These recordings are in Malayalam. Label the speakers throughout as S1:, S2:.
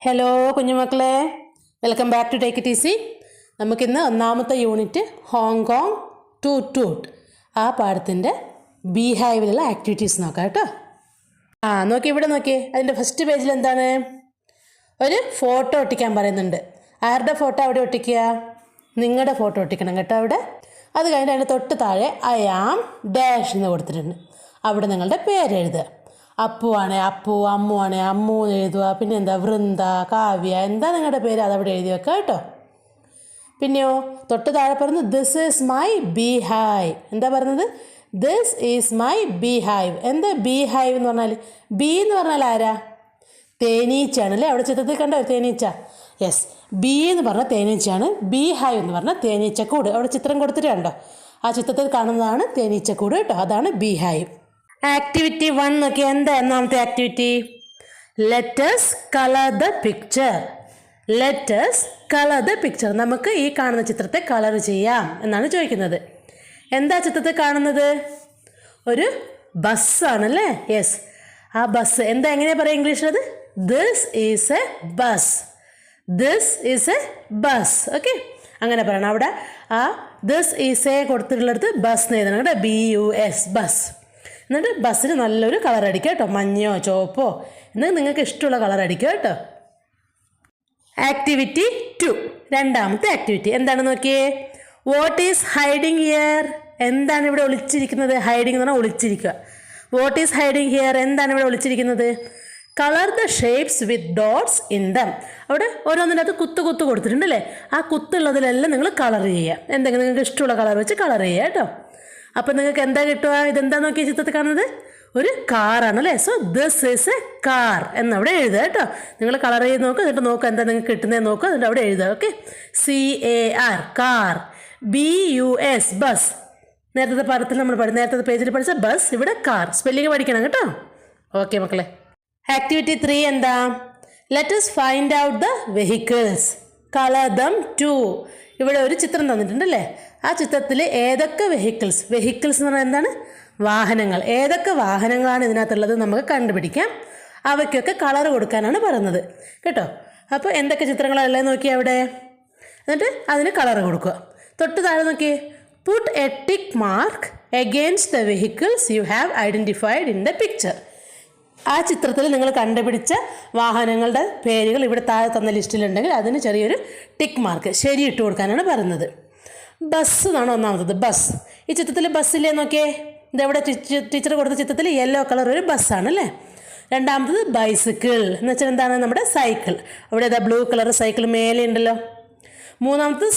S1: ഹലോ കുഞ്ഞുമക്കളെ, welcome back to take it easy. നമുക്കിന്ന് ഒന്നാമത്തെ യൂണിറ്റ് ഹോങ്കോങ് ടൂട്ട് ടൂട്ട് ആ പാഠത്തിൻ്റെ ബീഹൈവിലുള്ള ആക്ടിവിറ്റീസ് നോക്കാം കേട്ടോ. നോക്കി ഇവിടെ നോക്കിയേ, അതിൻ്റെ ഫസ്റ്റ് പേജിൽ എന്താണ്, ഒരു ഫോട്ടോ ഒട്ടിക്കാൻ പറയുന്നുണ്ട്. ആരുടെ ഫോട്ടോ അവിടെ ഒട്ടിക്കുക? നിങ്ങളുടെ ഫോട്ടോ ഒട്ടിക്കണം കേട്ടോ അവിടെ. അത് കഴിഞ്ഞിട്ട് അതിൻ്റെ തൊട്ട് താഴെ ഐ ആം ഡാഷ് എന്ന് കൊടുത്തിട്ടുണ്ട്. അവിടെ നിങ്ങളുടെ പേര് എഴുതുക. അപ്പു ആണേ അപ്പു, അമ്മു ആണേ അമ്മു എന്ന് എഴുതുക. പിന്നെ എന്താ, വൃന്ദ, കാവ്യ, എന്താ നിങ്ങളുടെ പേര് അതവിടെ എഴുതി വെക്കുക കേട്ടോ. പിന്നെയോ തൊട്ട് താഴെ പറയുന്നത് this is my bee hive. എന്താ പറയുന്നത്? This is my bee hive. എന്താ ബീ ഹൈവ് എന്ന് പറഞ്ഞാൽ? ബി എന്ന് പറഞ്ഞാൽ ആരാ? തേനീച്ചയാണ് അല്ലേ? അവിടെ ചിത്രത്തിൽ കണ്ടോ തേനീച്ച? യെസ്, ബി എന്ന് പറഞ്ഞാൽ തേനീച്ചയാണ്. ബീ ഹൈവ് എന്ന് പറഞ്ഞാൽ തേനീച്ചക്കൂട്. അവിടെ ചിത്രം കൊടുത്തിട്ട് കണ്ടോ? ആ ചിത്രത്തിൽ കാണുന്നതാണ് തേനീച്ചക്കൂട് കേട്ടോ. അതാണ് ബീ ഹൈവ്. ആക്ടിവിറ്റി 1 നോക്കി. എന്താ ഒന്നാമത്തെ activity? Let's colour the picture. Let's colour the picture. നമുക്ക് ഈ കാണുന്ന ചിത്രത്തെ കളർ ചെയ്യാം എന്നാണ് ചോദിക്കുന്നത്. എന്താ ചിത്രത്തെ കാണുന്നത്? ഒരു ബസ്സാണല്ലേ? യെസ്, ആ ബസ് എന്താ, എങ്ങനെയാ പറയുക ഇംഗ്ലീഷിലത്? This is a bus. This is a bus. Okay, അങ്ങനെ പറയണം. അവിടെ ആ ദിസ് ഈസ് എ കൊടുത്തിട്ടുള്ളത് ബസ് എന്ന് എഴുതണം കേട്ടോ. BUS, bus. എന്നിട്ട് ബസ്സിന് നല്ലൊരു കളർ അടിക്കുക കേട്ടോ. മഞ്ഞയോ ചുവപ്പോ എന്നിട്ട് നിങ്ങൾക്ക് ഇഷ്ടമുള്ള കളർ അടിക്കുക കേട്ടോ. ആക്ടിവിറ്റി 2, രണ്ടാമത്തെ ആക്ടിവിറ്റി എന്താണ് നോക്കിയേ. What is hiding here? എന്താണ് ഇവിടെ ഒളിച്ചിരിക്കുന്നത്? ഹൈഡിങ് എന്ന് പറഞ്ഞാൽ ഒളിച്ചിരിക്കുക. What is hiding here? എന്താണ് ഇവിടെ ഒളിച്ചിരിക്കുന്നത്? Colour the shapes with dots in them. അവിടെ ഓരോന്നിനകത്ത് കുത്ത് കുത്ത് കൊടുത്തിട്ടുണ്ടല്ലേ? ആ കുത്തുള്ളതിലെല്ലാം നിങ്ങൾ കളർ ചെയ്യുക. എന്തെങ്കിലും നിങ്ങൾക്ക് ഇഷ്ടമുള്ള കളർ വെച്ച് കളർ ചെയ്യുക കേട്ടോ. അപ്പം നിങ്ങൾക്ക് എന്താ കിട്ടുക? ഇതെന്താ നോക്കിയ ചിത്രത്തിൽ കാണുന്നത്? ഒരു കാറാണല്ലേ? So this is a car എന്നവിടെ എഴുതുക കേട്ടോ. നിങ്ങൾ കളർ ചെയ്ത് നോക്കുക, എന്നിട്ട് നോക്കുക എന്താ നിങ്ങൾക്ക് കിട്ടുന്നത് നോക്കുക, എന്നിട്ട് അവിടെ എഴുതുക. Okay, CAR car. BUS bus. നേരത്തെ പാഠത്തിൽ നമ്മൾ നേരത്തെ പേജിൽ പഠിച്ച ബസ്, ഇവിടെ കാർ. സ്പെല്ലിങ് പഠിക്കണം കേട്ടോ. ഓക്കെ മക്കളെ. ആക്ടിവിറ്റി 3 എന്താ? Let us find out the vehicles. Colour them too. ഇവിടെ ഒരു ചിത്രം തന്നിട്ടുണ്ടല്ലേ? ആ ചിത്രത്തിൽ ഏതൊക്കെ വെഹിക്കിൾസ് എന്ന് പറഞ്ഞാൽ എന്താണ്? വാഹനങ്ങൾ. ഏതൊക്കെ വാഹനങ്ങളാണ് ഇതിനകത്തുള്ളത് നമുക്ക് കണ്ടുപിടിക്കാം. അവയ്ക്കൊക്കെ കളർ കൊടുക്കാനാണ് പറയുന്നത് കേട്ടോ. അപ്പോൾ എന്തൊക്കെ ചിത്രങ്ങളല്ലേ നോക്കിയാൽ അവിടെ, എന്നിട്ട് അതിന് കളർ കൊടുക്കുക. തൊട്ട് താഴെ നോക്കിയേ, put a tick mark against the vehicles you have identified in the picture. ആ ചിത്രത്തിൽ നിങ്ങൾ കണ്ടുപിടിച്ച വാഹനങ്ങളുടെ പേരുകൾ ഇവിടെ താഴെ തന്ന ലിസ്റ്റിലുണ്ടെങ്കിൽ അതിന് ചെറിയൊരു ടിക്ക് മാർക്ക് ശരി ഇട്ട് കൊടുക്കാനാണ് പറയുന്നത്. ബസ് എന്നാണ് ഒന്നാമത്തത്, ബസ്. ഈ ചിത്രത്തിൽ ബസ്സില്ലേ നോക്കിയേ, ഇതെവിടെ ടീച്ചർ കൊടുത്ത ചിത്രത്തിൽ യെല്ലോ കളർ ഒരു ബസ്സാണ് അല്ലേ? രണ്ടാമത്തത് ബൈസിക്കിൾ എന്ന് വെച്ചാൽ എന്താണ്? നമ്മുടെ സൈക്കിൾ. അവിടെ ഏതാ ബ്ലൂ കളർ സൈക്കിൾ മേലെ ഉണ്ടല്ലോ. മൂന്നാമത്തത്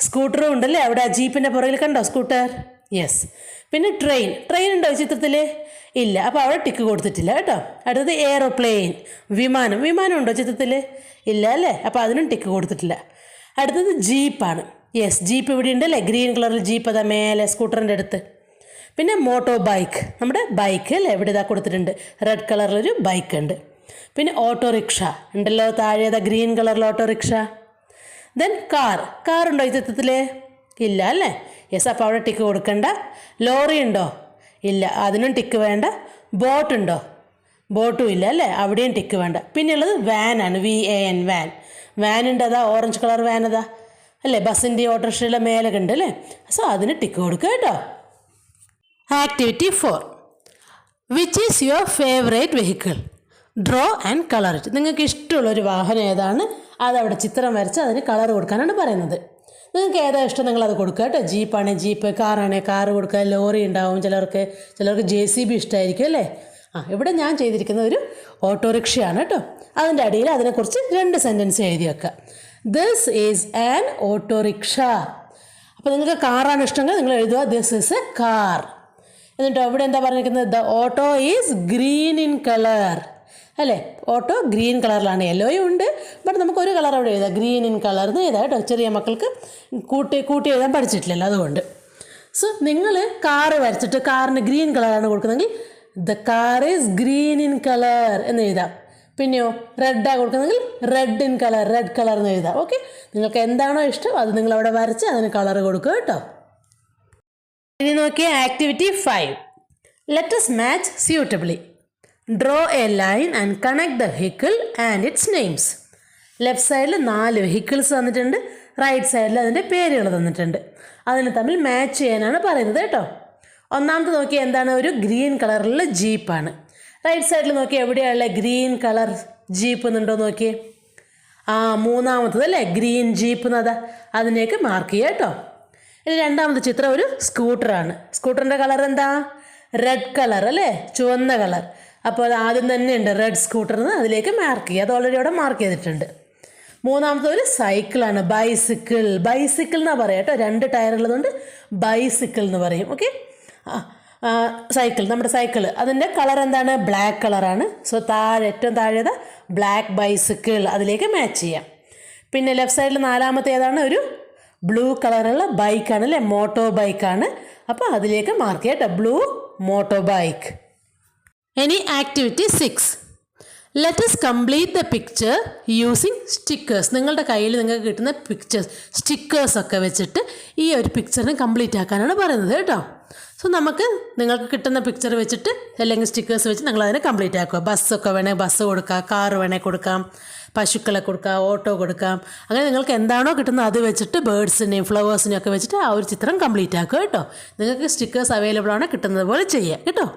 S1: സ്കൂട്ടറും ഉണ്ടല്ലേ? അവിടെ ജീപ്പിൻ്റെ പുറകിൽ കണ്ടോ സ്കൂട്ടർ? യെസ്. പിന്നെ ട്രെയിൻ ഉണ്ടോ ഈ ചിത്രത്തിൽ? ഇല്ല, അപ്പോൾ അവിടെ ടിക്ക് കൊടുത്തിട്ടില്ല കേട്ടോ. അടുത്തത് എയറോപ്ലെയിൻ, വിമാനം ഉണ്ടോ ചിത്രത്തിൽ? ഇല്ല അല്ലേ? അപ്പോൾ അതിനും ടിക്ക് കൊടുത്തിട്ടില്ല. അടുത്തത് ജീപ്പാണ്. യെസ്, ജീപ്പ് ഇവിടെ ഉണ്ടല്ലേ? ഗ്രീൻ കളറിൽ ജീപ്പ് അതാ മേലെ സ്കൂട്ടറിൻ്റെ അടുത്ത്. പിന്നെ മോട്ടോ ബൈക്ക്, നമ്മുടെ ബൈക്ക് അല്ലേ? ഇവിടെ ഇതാ കൊടുത്തിട്ടുണ്ട്, റെഡ് കളറിലൊരു ബൈക്ക് ഉണ്ട്. പിന്നെ ഓട്ടോറിക്ഷ ഉണ്ടല്ലോ താഴെ, അതാ ഗ്രീൻ കളറിൽ ഓട്ടോറിക്ഷ. ദെൻ കാർ ഉണ്ടോ ഈ ചിത്രത്തിൽ? ഇല്ല അല്ലേ? യെസ്, അപ്പോൾ അവിടെ ടിക്ക് കൊടുക്കണ്ട. ലോറി ഉണ്ടോ? ഇല്ല, അതിനും ടിക്ക് വേണ്ട. ബോട്ടുണ്ടോ? ബോട്ടും ഇല്ല അല്ലേ? അവിടെയും ടിക്ക് വേണ്ട. പിന്നെ ഉള്ളത് വാനാണ്, VAN വാൻ ഉണ്ട്. അതാ ഓറഞ്ച് കളർ വാൻ അതാ അല്ലേ? ബസ്സിൻ്റെ ഓട്ടോറിക്ഷയുടെ മേലെ ഉണ്ട് അല്ലേ? സോ അതിന് ടിക്ക് കൊടുക്കുക കേട്ടോ. Activity 4, which is your favourite vehicle? Draw and colour it. നിങ്ങൾക്ക് ഇഷ്ടമുള്ളൊരു വാഹനം ഏതാണ് അതവിടെ ചിത്രം വരച്ച് അതിന് കളർ കൊടുക്കാനാണ് പറയുന്നത്. നിങ്ങൾക്ക് ഏതാ ഇഷ്ടം നിങ്ങളത് കൊടുക്കുക കേട്ടോ. ജീപ്പാണെങ്കിൽ ജീപ്പ്, കാറാണെങ്കിൽ കാറ് കൊടുക്കുക. ലോറി ഉണ്ടാവും ചിലർക്ക് JCB ഇഷ്ടമായിരിക്കും അല്ലേ? ഇവിടെ ഞാൻ ചെയ്തിരിക്കുന്നത് ഒരു ഓട്ടോറിക്ഷയാണ് കേട്ടോ. അതിൻ്റെ അടിയിൽ അതിനെക്കുറിച്ച് 2 സെൻറ്റൻസ് എഴുതി വെക്കുക. This is an autorickshaw. അപ്പോൾ നിങ്ങൾക്ക് കാറാണ് ഇഷ്ടമെങ്കിൽ നിങ്ങൾ എഴുതുക ദിസ് ഈസ് എ കാർ. എന്നിട്ടോ ഇവിടെ എന്താ പറഞ്ഞിരിക്കുന്നത്? The auto is green in colour അല്ലേ? ഓട്ടോ ഗ്രീൻ കളറിലാണ്. യെല്ലോയും ഉണ്ട്, ബട്ട് നമുക്ക് ഒരു കളർ അവിടെ എഴുതാം, ഗ്രീൻ ഇൻ കളർ എന്ന് എഴുതാം കേട്ടോ. ചെറിയ മക്കൾക്ക് കൂട്ടി എഴുതാൻ പഠിച്ചിട്ടില്ലല്ലോ അതുകൊണ്ട്. സോ നിങ്ങൾ കാറ് വരച്ചിട്ട് കാറിന് ഗ്രീൻ കളറാണ് കൊടുക്കുന്നതെങ്കിൽ the car is green in colour എന്ന് എഴുതാം. പിന്നെയോ റെഡാണ് കൊടുക്കുന്നതെങ്കിൽ red in colour, red colour എന്ന് എഴുതാം. ഓക്കെ, നിങ്ങൾക്ക് എന്താണോ ഇഷ്ടം അത് നിങ്ങൾ അവിടെ വരച്ച് അതിന് കളർ കൊടുക്കുക കേട്ടോ. ഇനി നോക്കിയ activity 5, let us match suitably. Draw a line and connect the vehicle and its names. Left സൈഡിൽ 4 വെഹിക്കിൾസ് തന്നിട്ടുണ്ട്, റൈറ്റ് സൈഡിൽ അതിൻ്റെ പേരുകൾ തന്നിട്ടുണ്ട്. അതിന് തമ്മിൽ മാച്ച് ചെയ്യാനാണ് പറയുന്നത് കേട്ടോ. ഒന്നാമത്തെ നോക്കി എന്താണ്, ഒരു ഗ്രീൻ കളറിലുള്ള ജീപ്പാണ്. റൈറ്റ് സൈഡിൽ നോക്കി എവിടെയുള്ള ഗ്രീൻ കളർ ജീപ്പ് എന്നുണ്ടോ നോക്കിയേ. മൂന്നാമത്തത് അല്ലേ ഗ്രീൻ ജീപ്പ് എന്നതാ, അതിനേക്ക് മാർക്ക് ചെയ്യുക കേട്ടോ. ഇനി രണ്ടാമത്തെ ചിത്രം ഒരു സ്കൂട്ടറാണ്. സ്കൂട്ടറിൻ്റെ കളർ എന്താ, റെഡ് കളർ അല്ലേ, ചുവന്ന കളർ. അപ്പോൾ അത് ആദ്യം തന്നെ ഉണ്ട് റെഡ് സ്കൂട്ടർ എന്ന്, അതിലേക്ക് മാർക്ക് ചെയ്യുക. അത് ഓൾറെഡി അവിടെ മാർക്ക് ചെയ്തിട്ടുണ്ട്. മൂന്നാമത്തെ ഒരു സൈക്കിളാണ്, ബൈസിക്കിൾ. ബൈസിക്കിൾ എന്നാണ് പറയുക കേട്ടോ, 2 ടയർ ഉള്ളതുകൊണ്ട് ബൈസിക്കിൾ എന്ന് പറയും. ഓക്കെ, സൈക്കിൾ, നമ്മുടെ സൈക്കിൾ, അതിൻ്റെ കളർ എന്താണ്, ബ്ലാക്ക് കളറാണ്. സോ ഏറ്റവും താഴെ ബ്ലാക്ക് ബൈസിക്കിൾ, അതിലേക്ക് മാച്ച് ചെയ്യാം. പിന്നെ ലെഫ്റ്റ് സൈഡിൽ നാലാമത്തെ ഏതാണ്, ഒരു ബ്ലൂ കളറുള്ള ബൈക്കാണ് അല്ലേ, മോട്ടോ ബൈക്കാണ്. അപ്പോൾ അതിലേക്ക് മാർക്ക് ചെയ്യാം കേട്ടോ, ബ്ലൂ മോട്ടോ ബൈക്ക്. ഇനി activity 6, let us complete the picture using stickers. നിങ്ങളുടെ കയ്യിൽ നിങ്ങൾക്ക് കിട്ടുന്ന പിക്ചേഴ്സ്, സ്റ്റിക്കേഴ്സൊക്കെ വെച്ചിട്ട് ഈ ഒരു പിക്ചറിനെ കംപ്ലീറ്റ് ആക്കാനാണ് പറയുന്നത് കേട്ടോ. സോ നിങ്ങൾക്ക് കിട്ടുന്ന പിക്ചർ വെച്ചിട്ട് അല്ലെങ്കിൽ സ്റ്റിക്കേഴ്സ് വെച്ച് നിങ്ങളതിനെ കംപ്ലീറ്റ് ആക്കുക. ബസ്സൊക്കെ വേണേൽ ബസ് കൊടുക്കാം, കാറ് വേണേൽ കൊടുക്കാം, പശുക്കളെ കൊടുക്കാം, ഓട്ടോ കൊടുക്കാം. അങ്ങനെ നിങ്ങൾക്ക് എന്താണോ കിട്ടുന്നത് അത് വെച്ചിട്ട് ബേഡ്സിനെയും ഫ്ലവേഴ്സിനെയും ഒക്കെ വെച്ചിട്ട് ആ ഒരു ചിത്രം കംപ്ലീറ്റ് ആക്കുക കേട്ടോ. നിങ്ങൾക്ക് സ്റ്റിക്കേഴ്സ് അവൈലബിൾ ആണ്, കിട്ടുന്നത് പോലെ ചെയ്യുക കേട്ടോ.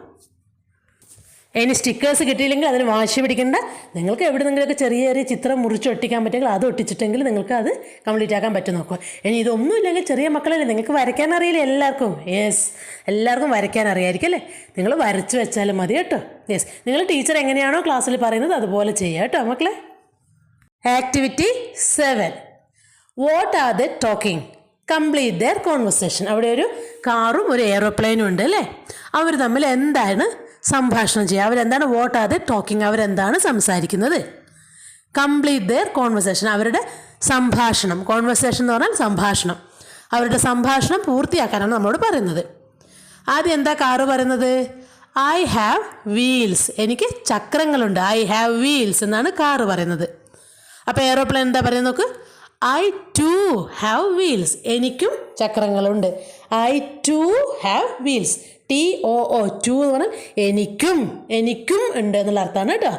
S1: ഇനി സ്റ്റിക്കേഴ്സ് കിട്ടിയില്ലെങ്കിൽ അതിന് വാശി പിടിക്കേണ്ട. നിങ്ങൾക്ക് എവിടെന്നെങ്കിലുമൊക്കെ ചെറിയ ചെറിയ ചിത്രം മുറിച്ച് ഒട്ടിക്കാൻ പറ്റുമെങ്കിൽ അത് ഒട്ടിച്ചിട്ടെങ്കിൽ നിങ്ങൾക്ക് അത് കംപ്ലീറ്റ് ആക്കാൻ പറ്റും നോക്കുക. ഇനി ഇതൊന്നുമില്ലെങ്കിൽ ചെറിയ മക്കളല്ലേ, നിങ്ങൾക്ക് വരയ്ക്കാൻ അറിയില്ല എല്ലാവർക്കും. എല്ലാവർക്കും വരയ്ക്കാൻ അറിയാമായിരിക്കും അല്ലേ, നിങ്ങൾ വരച്ച് വെച്ചാലും മതി കേട്ടോ. നിങ്ങൾ ടീച്ചർ എങ്ങനെയാണോ ക്ലാസ്സിൽ പറയുന്നത് അതുപോലെ ചെയ്യുക കേട്ടോ മക്കളെ. Activity 7, what are the talking, complete their conversation. അവിടെ ഒരു കാറും ഒരു എയറോപ്ലെയിനും ഉണ്ട് അല്ലേ, അവർ തമ്മിൽ എന്താണ് സംഭാഷണം ചെയ്യുക, അവരെന്താണ്, വാട്ട് ആർ ദ ടോക്കിംഗ്, അവരെന്താണ് സംസാരിക്കുന്നത്. കംപ്ലീറ്റ് ദെയർ കോൺവെർസേഷൻ, അവരുടെ സംഭാഷണം. കോൺവെർസേഷൻ എന്ന് പറഞ്ഞാൽ സംഭാഷണം. അവരുടെ സംഭാഷണം പൂർത്തിയാക്കാനാണ് നമ്മളോട് പറയുന്നത്. ആദ്യം എന്താ കാറ് പറയുന്നത്, ഐ ഹാവ് വീൽസ്, എനിക്ക് ചക്രങ്ങളുണ്ട്. ഐ ഹാവ് വീൽസ് എന്നാണ് കാറ് പറയുന്നത്. അപ്പോൾ എയറോപ്ലെയിൻ എന്താ പറയുന്നത് നോക്ക്, ഐ ടു ഹാവ് വീൽസ്, എനിക്കും ചക്രങ്ങളുണ്ട്. I too have wheels, TOO, too എന്ന് പറഞ്ഞാൽ എനിക്കും ഉണ്ട് എന്നുള്ള അർത്ഥമാണ് കേട്ടോ.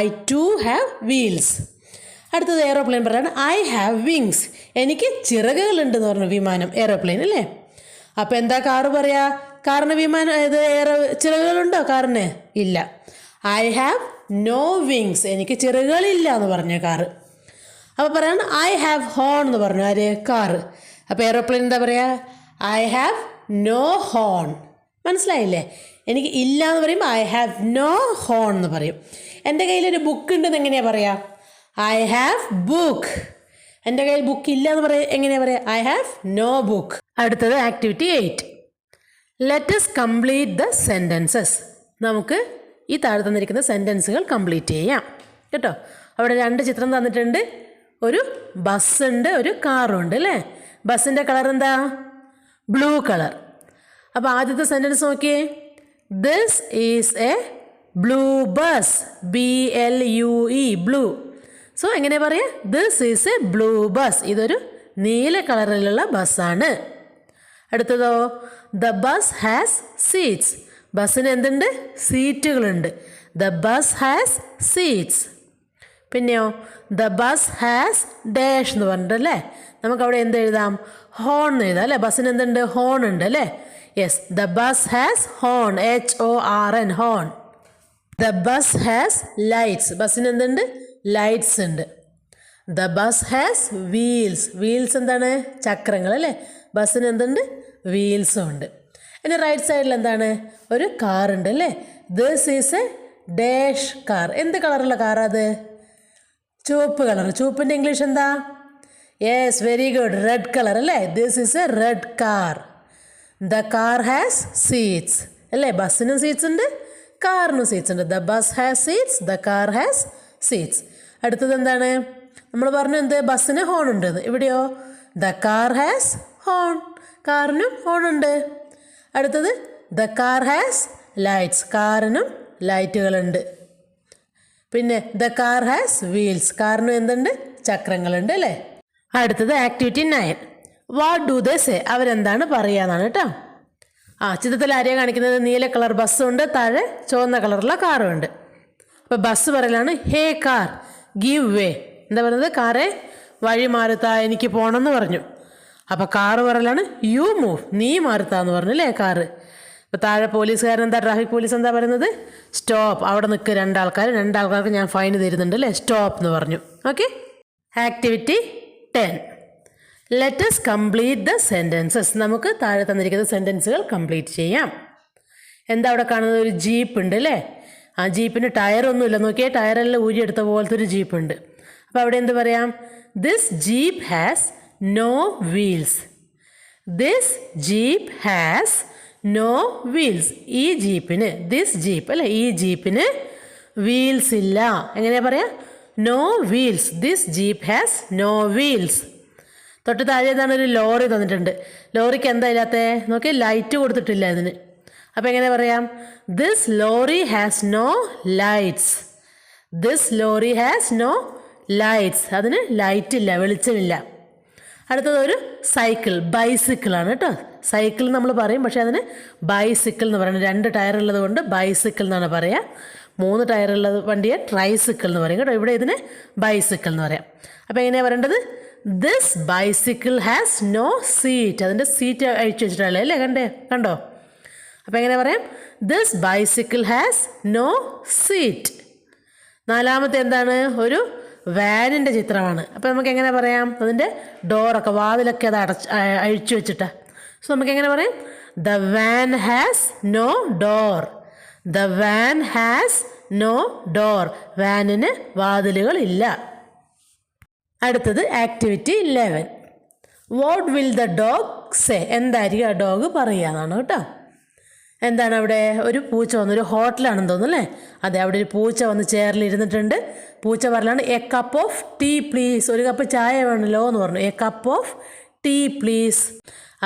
S1: I too have wheels. അടുത്തത് എയറോപ്ലെയിൻ പറയാണ്, ഐ ഹാവ് വിങ്സ്, എനിക്ക് ചിറകുകളുണ്ടെന്ന് പറഞ്ഞു. വിമാനം, എയറോപ്ലെയിൻ അല്ലേ. അപ്പോൾ എന്താ കാറ് പറയാ, കാറിന് ചിറകുകളുണ്ടോ കാറിന്? ഇല്ല. ഐ ഹാവ് നോ വിങ്സ്, എനിക്ക് ചിറകുകളില്ല എന്ന് പറഞ്ഞു കാറ്. അപ്പോൾ പറയാണ് ഐ ഹാവ് ഹോൺ എന്ന് പറഞ്ഞു ആര്, കാറ്. അപ്പോൾ എയറോപ്ലെയിൻ എന്താ പറയുക, ഐ ഹാവ് നോ ഹോൺ. മനസ്സിലായില്ലേ, എനിക്ക് ഇല്ല എന്ന് പറയുമ്പോൾ ഐ ഹാവ് നോ ഹോൺ എന്ന് പറയും. എൻ്റെ കയ്യിലൊരു ബുക്ക് ഉണ്ടെന്ന് എങ്ങനെയാണ് പറയുക, ഐ ഹാവ് ബുക്ക്. എൻ്റെ കയ്യിൽ ബുക്ക് ഇല്ല എന്ന് പറയാം, എങ്ങനെയാണ് പറയുക, ഐ ഹാവ് നോ ബുക്ക്. അടുത്തത് activity 8, let us complete the sentences. നമുക്ക് ഈ താഴെ തന്നിരിക്കുന്ന സെൻറ്റൻസുകൾ കംപ്ലീറ്റ് ചെയ്യാം കേട്ടോ. അവിടെ 2 ചിത്രം തന്നിട്ടുണ്ട്, ഒരു ബസ്സുണ്ട്, ഒരു കാറുണ്ട് അല്ലേ. ബസ്സിൻ്റെ കളർ എന്താ, ബ്ലൂ കളർ. അപ്പോൾ ആദ്യത്തെ സെൻറ്റൻസ് നോക്കിയേ, this is a blue bus, BLUE, blue. So എങ്ങനെ പറയാം, this is a blue bus, ഇതൊരു നീല കളറിലുള്ള ബസ്സാണ്. അടുത്തതോ, ദ ബസ് ഹാസ് സീറ്റ്സ്, ബസ്സിന് എന്തുണ്ട്, സീറ്റുകളുണ്ട്. The bus has seats. പിന്നെയോ, ദ ബസ് ഹാസ് ഡാഷ് എന്ന് പറഞ്ഞിട്ടല്ലേ, നമുക്കവിടെ എന്ത് എഴുതാം, ഹോൺ എന്ന് എഴുതാം അല്ലേ. ബസ്സിന് എന്തുണ്ട്, ഹോൺ ഉണ്ട് അല്ലേ. Yes, the bus has horn, HORN, horn. The bus has lights, ബസ്സിന് എന്തുണ്ട്, ലൈറ്റ്സ് ഉണ്ട്. The bus has wheels, wheels എന്താണ്, ചക്രങ്ങൾ അല്ലേ. ബസ്സിന് എന്തുണ്ട്, വീൽസും ഉണ്ട്. ഇനി റൈറ്റ് സൈഡിൽ എന്താണ്, ഒരു കാറുണ്ട് അല്ലേ. This is a dash car, എന്ത് കളറുള്ള കാറാണ് അത്, ചുവപ്പ് കളർ. ചുവപ്പിൻ്റെ ഇംഗ്ലീഷ് എന്താ, yes, very good, red colour അല്ലേ. This is a red car. The car has seats അല്ലേ, ബസ്സിനും സീറ്റ്സ് ഉണ്ട്, കാറിനും സീറ്റ്സ് ഉണ്ട്. The bus has seats, the car has seats. അടുത്തത് എന്താണ്, നമ്മൾ പറഞ്ഞു എന്ത്, ബസ്സിന് ഹോൺ ഉണ്ടെന്ന്. ഇവിടെയോ, ദ കാർ ഹാസ് ഹോൺ, കാറിനും ഹോൺ ഉണ്ട്. അടുത്തത്, ദ കാർ ഹാസ് ലൈറ്റ്സ്, കാറിനും ലൈറ്റുകളുണ്ട്. പിന്നെ ദ കാർ ഹാസ് വീൽസ്, കാറിനും എന്തുണ്ട്, ചക്രങ്ങളുണ്ട് അല്ലേ. അടുത്തത് activity 9, what do they say, അവരെന്താണ് പറയാന്നാണ് കേട്ടോ. ചിത്രത്തിൽ ആരെയാണ് കാണിക്കുന്നത്, നീല കളർ ബസ്സുണ്ട്, താഴെ ചുവന്ന കളറുള്ള കാറും ഉണ്ട്. അപ്പോൾ ബസ് പറയലാണ് ഹേ കാർ ഗീവ് വേ. എന്താ പറയുന്നത്? കാറെ വഴി മാറുത്താ, എനിക്ക് പോകണമെന്ന് പറഞ്ഞു. അപ്പോൾ കാറ് പറയലാണ് യു മൂവ്, നീ മാറുത്താന്ന് പറഞ്ഞു അല്ലേ കാറ്. അപ്പോൾ താഴെ പോലീസുകാരൻ എന്താ, ട്രാഫിക് പോലീസ് എന്താ പറയുന്നത്? സ്റ്റോപ്പ്, അവിടെ നിൽക്കുക രണ്ടാൾക്കാർക്ക് ഞാൻ ഫൈൻ തരുന്നുണ്ട് അല്ലേ, സ്റ്റോപ്പ് എന്ന് പറഞ്ഞു. Okay. Activity 10. Let's complete the sentences. നമുക്ക് താഴെ തന്നിരിക്കുന്ന സെൻറ്റൻസുകൾ കംപ്ലീറ്റ് ചെയ്യാം. എന്താ അവിടെ കാണുന്നത്? ഒരു ജീപ്പ് ഉണ്ട് അല്ലേ. ആ ജീപ്പിന് ടയറൊന്നുമില്ല, നോക്കിയേ, ടയറെല്ലാം ഊരിയെടുത്ത പോലത്തെ ഒരു ജീപ്പ് ഉണ്ട്. അപ്പോൾ അവിടെ എന്ത് പറയാം? This jeep has no wheels. This jeep has no wheels. ഈ ജീപ്പിന്, ദിസ് ജീപ്പ് അല്ലേ, ഈ ജീപ്പിന് വീൽസ് ഇല്ല. എങ്ങനെയാ പറയാ? No wheels. This jeep has no wheels. തൊട്ട് താഴെ ഏതാണ്? ഒരു ലോറി തന്നിട്ടുണ്ട്. ലോറിക്ക് എന്താ ഇല്ലാത്തേ? നോക്കി, ലൈറ്റ് കൊടുത്തിട്ടില്ല ഇതിന്. അപ്പോൾ എങ്ങനെ പറയാം? This lorry has no lights. This lorry has no lights. അതിന് ലൈറ്റ് ഇല്ല, വെളിച്ചമില്ല. അടുത്തത് ഒരു സൈക്കിൾ, ബൈസിക്കിളാണ് കേട്ടോ. സൈക്കിൾ നമ്മൾ പറയും, പക്ഷേ അതിന് ബൈസിക്കിൾ എന്ന് പറയുന്നത്. 2 ടയറുള്ളത് കൊണ്ട് ബൈസിക്കിൾ എന്നാണ് പറയുക. 3 ടയറുള്ളത് വണ്ടിയെ ട്രൈസിക്കിൾ എന്ന് പറയും കേട്ടോ. ഇവിടെ ഇതിന് ബൈസിക്കിൾ എന്ന് പറയാം. അപ്പോൾ എങ്ങനെയാണ് പറയേണ്ടത്? This bicycle has no seat. അതിൻ്റെ സീറ്റ് അഴിച്ചു വെച്ചിട്ടുള്ളത് അല്ലേ, കണ്ടോ? അപ്പോൾ എങ്ങനെ പറയാം? This bicycle has no seat. 4-മത്തെ എന്താണ്? ഒരു വാനിൻ്റെ ചിത്രമാണ്. അപ്പോൾ നമുക്ക് എങ്ങനെ പറയാം? അതിൻ്റെ ഡോറൊക്കെ, വാതിലൊക്കെ അത് അഴിച്ചു വെച്ചിട്ടാണ്. സോ നമുക്ക് എങ്ങനെ പറയാം? The van has no door. The van has no door. വാനിന് വാതിലുകളില്ല. അടുത്തത് activity 11. What will the dog say? എന്തായിരിക്കും ആ ഡോഗ് പറയുക എന്നാണ് കേട്ടോ. എന്താണ് അവിടെ? ഒരു പൂച്ച വന്നു, ഒരു ഹോട്ടലാണെന്ന് തോന്നുന്നു അല്ലേ. അതെ, അവിടെ ഒരു പൂച്ച വന്ന് ചെയറിലിരുന്നിട്ടുണ്ട്. പൂച്ച പറയാണ് a cup of tea please. ഒരു കപ്പ് ചായ വേണമല്ലോ എന്ന് പറഞ്ഞു. A cup of tea please.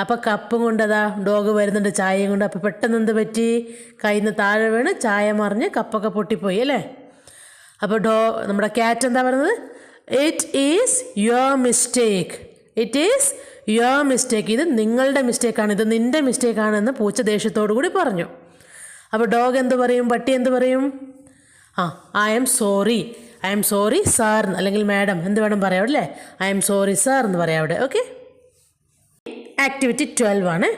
S1: അപ്പോൾ കപ്പും കൊണ്ടതാ ഡോഗ് വരുന്നുണ്ട്, ചായയും കൊണ്ട്. അപ്പോൾ പെട്ടെന്ന് എന്ത് പറ്റി? കയ്യിൽ നിന്ന് താഴെ വീണ് ചായ മറിഞ്ഞ് കപ്പൊക്കെ പൊട്ടിപ്പോയി അല്ലേ. അപ്പോൾ നമ്മുടെ ക്യാറ്റ് എന്താ പറയുന്നത്? It is your mistake. It is your mistake. ഇത് നിങ്ങളുടെ മിസ്റ്റേക്കാണ്, ഇത് നിൻ്റെ മിസ്റ്റേക്കാണെന്ന് പൂച്ച ദേഷ്യത്തോടു കൂടി പറഞ്ഞു. അപ്പോൾ ഡോഗ് എന്ത് പറയും? പട്ടി എന്ത് പറയും? I am sorry. I am sorry sir, അല്ലെങ്കിൽ മാഡം, എന്ത് വേണം പറയാം അല്ലേ. ഐ ആം സോറി സാർ എന്ന് പറയാം അവിടെ. ഓക്കെ. ആക്ടിവിറ്റി 12 ആണ്.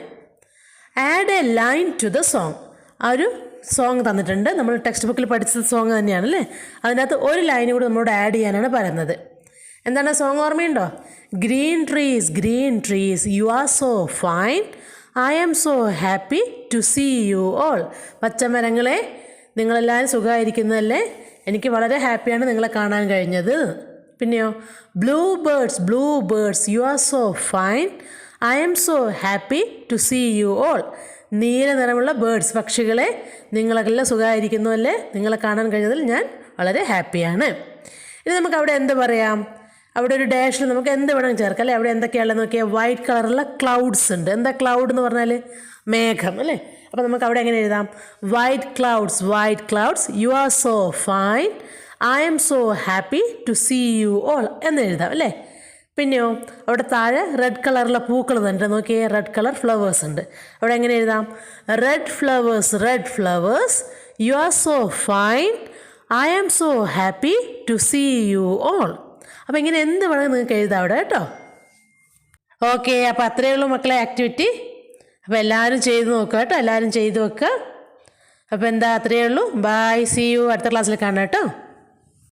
S1: Add a line to the song. ആ ഒരു സോങ് തന്നിട്ടുണ്ട്. നമ്മൾ ടെക്സ്റ്റ് ബുക്കിൽ പഠിച്ച സോങ് തന്നെയാണ് അല്ലേ. അതിനകത്ത് ഒരു ലൈൻ കൂടി നമ്മളോട് ആഡ് ചെയ്യാനാണ് പറയുന്നത്. എന്താണ് സോങ്? ഓർമ്മയുണ്ടോ? Green trees you are so fine, I am so happy to see you all. പച്ചമരങ്ങളെ, നിങ്ങളെല്ലാവരും സുഖമായിരിക്കുന്നതല്ലേ, എനിക്ക് വളരെ ഹാപ്പിയാണ് നിങ്ങളെ കാണാൻ കഴിഞ്ഞത്. പിന്നെയോ, blue birds you are so fine, I am so happy to see you all. നീല നിറമുള്ള ബേർഡ്സ്, പക്ഷികളെ, നിങ്ങളെല്ലാം സുഖമായിരിക്കുന്നു അല്ലേ, നിങ്ങളെ കാണാൻ കഴിഞ്ഞതിൽ ഞാൻ വളരെ ഹാപ്പിയാണ്. ഇനി നമുക്ക് അവിടെ എന്ത് പറയാം? അവിടെ ഒരു ഡാഷിൽ നമുക്ക് എന്ത് വേണമെങ്കിൽ ചേർക്കാം അല്ലേ. അവിടെ എന്തൊക്കെയാണെന്ന് നോക്കിയാൽ വൈറ്റ് കളറുള്ള ക്ലൗഡ്സ് ഉണ്ട്. എന്താ ക്ലൗഡ് എന്ന് പറഞ്ഞാൽ? മേഘം അല്ലേ. അപ്പോൾ നമുക്ക് അവിടെ എങ്ങനെ എഴുതാം? White clouds you are so fine, I am so happy to see you all എന്ന് എഴുതാം അല്ലേ. പിന്നെയോ അവിടെ താഴെ റെഡ് കളറുള്ള പൂക്കൾ തന്നെ നോക്കിയേ, റെഡ് കളർ ഫ്ലവേഴ്സ് ഉണ്ട്. അവിടെ എങ്ങനെ എഴുതാം? Red flowers you are so fine, I am so happy to see you all. അപ്പോൾ ഇങ്ങനെ എന്ത് വേണമെങ്കിൽ നിങ്ങൾക്ക് എഴുതാം അവിടെ കേട്ടോ. ഓക്കെ, അപ്പോൾ അത്രയേ ഉള്ളൂ മക്കളെ ആക്ടിവിറ്റി. അപ്പോൾ എല്ലാവരും ചെയ്ത് നോക്കുക കേട്ടോ, എല്ലാവരും ചെയ്ത് വെക്കുക. അപ്പോൾ എന്താ, അത്രയേ ഉള്ളൂ. Bye, see you. അടുത്ത ക്ലാസ്സിൽ കാണാം കേട്ടോ.